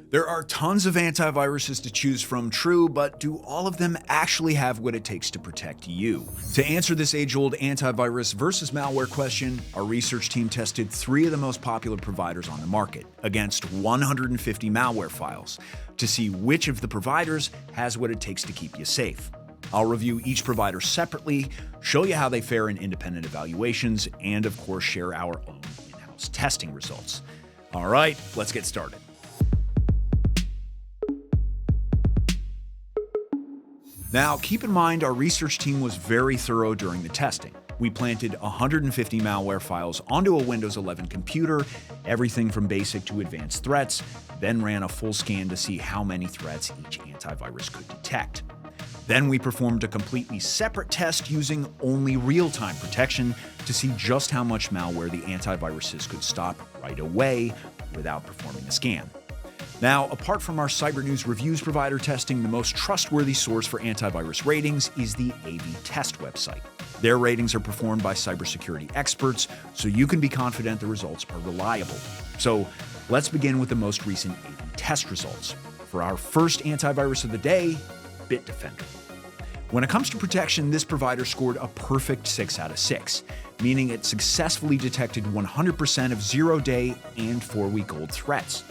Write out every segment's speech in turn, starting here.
There are tons of antiviruses to choose from, true, but do all of them actually have what it takes to protect you? To answer this age-old antivirus versus malware question, our research team tested 3 of the most popular providers on the market against 150 malware files to see which of the providers has what it takes to keep you safe. I'll review each provider separately, show you how they fare in independent evaluations, and of course share our own in-house testing results. All right, let's get started. Now, keep in mind our research team was very thorough during the testing. We planted 150 malware files onto a Windows 11 computer, everything from basic to advanced threats, then ran a full scan to see how many threats each antivirus could detect. Then we performed a completely separate test using only real-time protection to see just how much malware the antiviruses could stop right away without performing a scan. Now, apart from our Cybernews reviews provider testing, the most trustworthy source for antivirus ratings is the AV Test website. Their ratings are performed by cybersecurity experts, so you can be confident the results are reliable. So let's begin with the most recent AV Test results. For our first antivirus of the day, Bitdefender. When it comes to protection, this provider scored a perfect 6 out of 6, meaning it successfully detected 100% of 0-day and 4-week-old threats.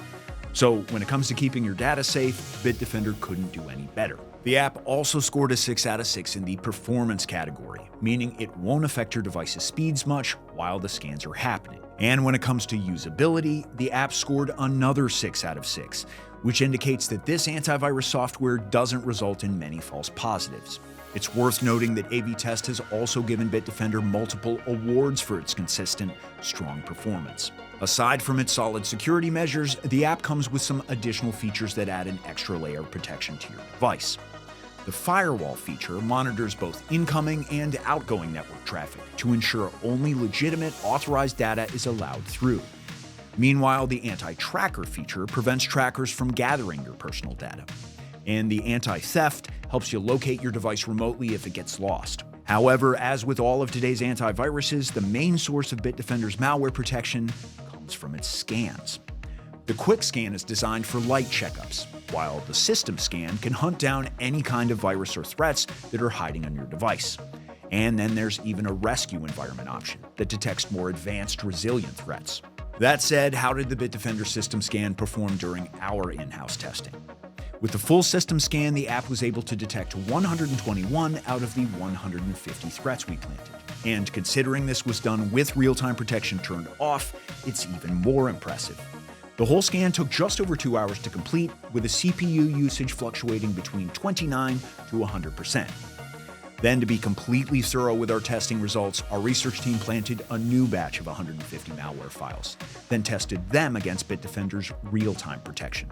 So when it comes to keeping your data safe, Bitdefender couldn't do any better. The app also scored a 6 out of 6 in the performance category, meaning it won't affect your device's speeds much while the scans are happening. And when it comes to usability, the app scored another 6 out of 6, which indicates that this antivirus software doesn't result in many false positives. It's worth noting that AV Test has also given Bitdefender multiple awards for its consistent, strong performance. Aside from its solid security measures, the app comes with some additional features that add an extra layer of protection to your device. The firewall feature monitors both incoming and outgoing network traffic to ensure only legitimate, authorized data is allowed through. Meanwhile, the anti-tracker feature prevents trackers from gathering your personal data. And the anti-theft helps you locate your device remotely if it gets lost. However, as with all of today's antiviruses, the main source of Bitdefender's malware protection comes from its scans. The quick scan is designed for light checkups, while the system scan can hunt down any kind of virus or threats that are hiding on your device. And then there's even a rescue environment option that detects more advanced resilient threats. That said, how did the Bitdefender system scan perform during our in-house testing? With the full system scan, the app was able to detect 121 out of the 150 threats we planted. And considering this was done with real-time protection turned off, it's even more impressive. The whole scan took just over 2 hours to complete, with a CPU usage fluctuating between 29 to 100%. Then, to be completely thorough with our testing results, our research team planted a new batch of 150 malware files, then tested them against Bitdefender's real-time protection.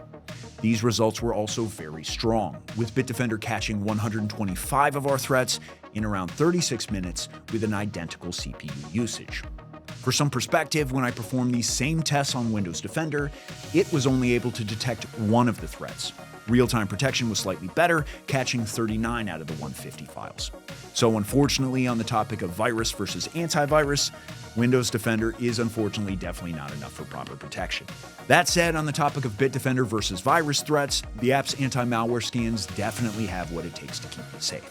These results were also very strong, with Bitdefender catching 125 of our threats in around 36 minutes with an identical CPU usage. For some perspective, when I performed these same tests on Windows Defender, it was only able to detect 1 of the threats. Real-time protection was slightly better, catching 39 out of the 150 files. So unfortunately, on the topic of virus versus antivirus, Windows Defender is unfortunately definitely not enough for proper protection. That said, on the topic of Bitdefender versus virus threats, the app's anti-malware scans definitely have what it takes to keep you safe.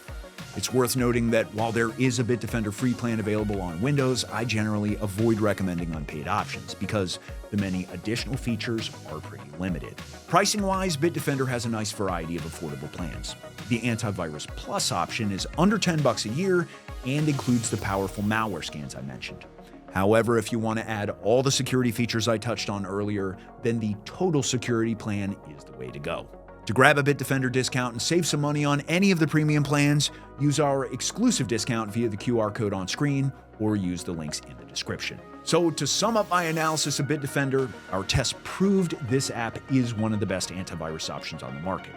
It's worth noting that while there is a Bitdefender free plan available on Windows, I generally avoid recommending unpaid options because the many additional features are pretty limited. Pricing-wise, Bitdefender has a nice variety of affordable plans. The Antivirus Plus option is under $10 a year and includes the powerful malware scans I mentioned. However, if you want to add all the security features I touched on earlier, then the Total Security plan is the way to go. To grab a Bitdefender discount and save some money on any of the premium plans, use our exclusive discount via the QR code on screen or use the links in the description. So to sum up my analysis of Bitdefender, our tests proved this app is one of the best antivirus options on the market.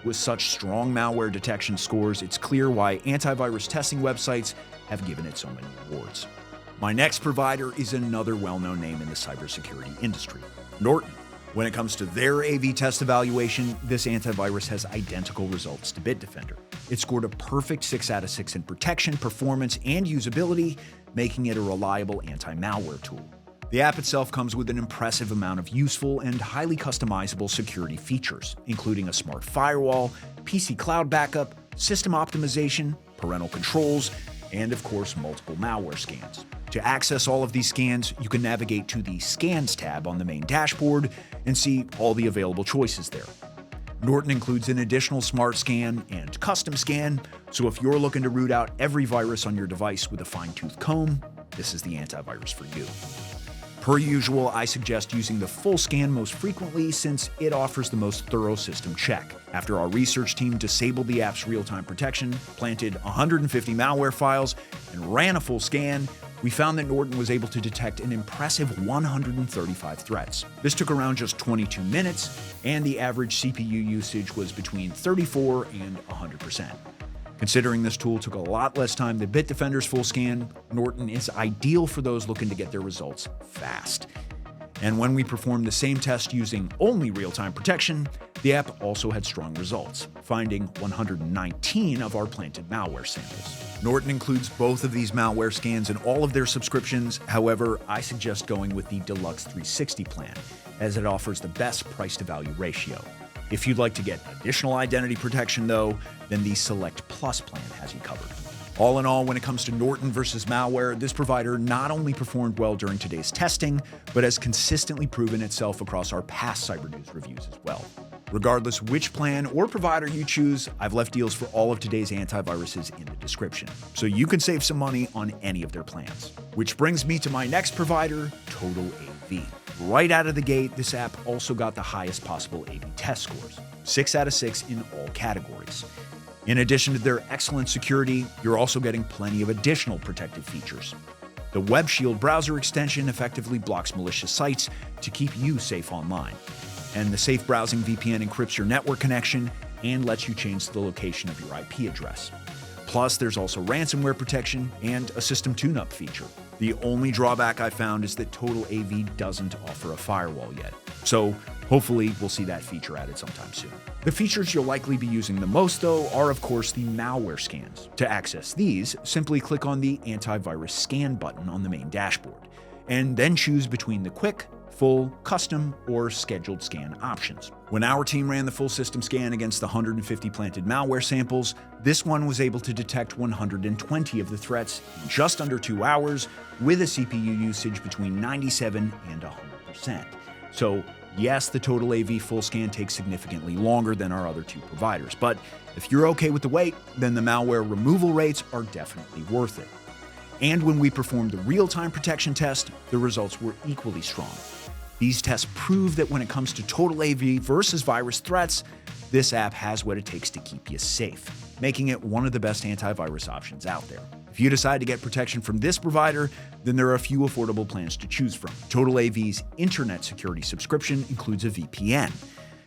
With such strong malware detection scores, it's clear why antivirus testing websites have given it so many awards. My next provider is another well-known name in the cybersecurity industry, Norton. When it comes to their AV test evaluation, this antivirus has identical results to Bitdefender. It scored a perfect 6 out of 6 in protection, performance, and usability, making it a reliable anti-malware tool. The app itself comes with an impressive amount of useful and highly customizable security features, including a smart firewall, PC cloud backup, system optimization, parental controls, and of course multiple malware scans. To access all of these scans, you can navigate to the Scans tab on the main dashboard and see all the available choices there. Norton includes an additional smart scan and custom scan, so if you're looking to root out every virus on your device with a fine-tooth comb, this is the antivirus for you. Per usual, I suggest using the full scan most frequently since it offers the most thorough system check. After our research team disabled the app's real-time protection, planted 150 malware files, and ran a full scan, we found that Norton was able to detect an impressive 135 threats. This took around just 22 minutes, and the average CPU usage was between 34 and 100%. Considering this tool took a lot less time than Bitdefender's full scan, Norton is ideal for those looking to get their results fast. And when we performed the same test using only real-time protection, the app also had strong results, finding 119 of our planted malware samples. Norton includes both of these malware scans in all of their subscriptions. However, I suggest going with the Deluxe 360 plan, as it offers the best price-to-value ratio. If you'd like to get additional identity protection, though, then the Select Plus plan has you covered. All in all, when it comes to Norton versus malware, this provider not only performed well during today's testing, but has consistently proven itself across our past Cybernews reviews as well. Regardless which plan or provider you choose, I've left deals for all of today's antiviruses in the description, so you can save some money on any of their plans. Which brings me to my next provider, TotalAV. Right out of the gate, this app also got the highest possible AV test scores, 6 out of 6 in all categories. In addition to their excellent security, you're also getting plenty of additional protective features. The Web Shield browser extension effectively blocks malicious sites to keep you safe online. And the Safe Browsing VPN encrypts your network connection and lets you change the location of your IP address. Plus, there's also ransomware protection and a system tune-up feature. The only drawback I found is that TotalAV doesn't offer a firewall yet. So hopefully we'll see that feature added sometime soon. The features you'll likely be using the most, though, are of course the malware scans. To access these, simply click on the Antivirus Scan button on the main dashboard, and then choose between the quick, full, custom, or scheduled scan options. When our team ran the full system scan against the 150 planted malware samples, this one was able to detect 120 of the threats in just under 2 hours, with a CPU usage between 97 and 100%. So yes, the TotalAV full scan takes significantly longer than our other two providers, but if you're okay with the wait, then the malware removal rates are definitely worth it. And when we performed the real-time protection test, the results were equally strong. These tests prove that when it comes to TotalAV versus virus threats, this app has what it takes to keep you safe, making it one of the best antivirus options out there. If you decide to get protection from this provider, then there are a few affordable plans to choose from. TotalAV's internet security subscription includes a VPN.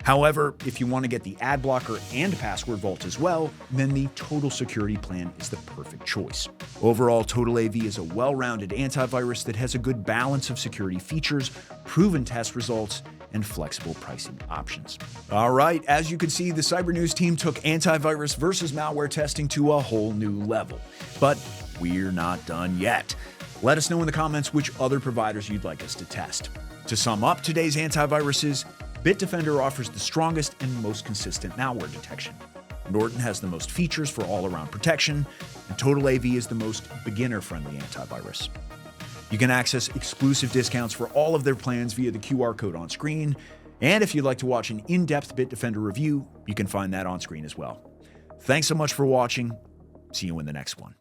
However, if you want to get the ad blocker and password vault as well, then the Total Security plan is the perfect choice. Overall, TotalAV is a well-rounded antivirus that has a good balance of security features, proven test results, and flexible pricing options. All right, as you can see, the Cybernews team took antivirus versus malware testing to a whole new level. But we're not done yet. Let us know in the comments which other providers you'd like us to test. To sum up today's antiviruses, Bitdefender offers the strongest and most consistent malware detection. Norton has the most features for all-around protection, and TotalAV is the most beginner-friendly antivirus. You can access exclusive discounts for all of their plans via the QR code on screen, and if you'd like to watch an in-depth Bitdefender review, you can find that on screen as well. Thanks so much for watching. See you in the next one.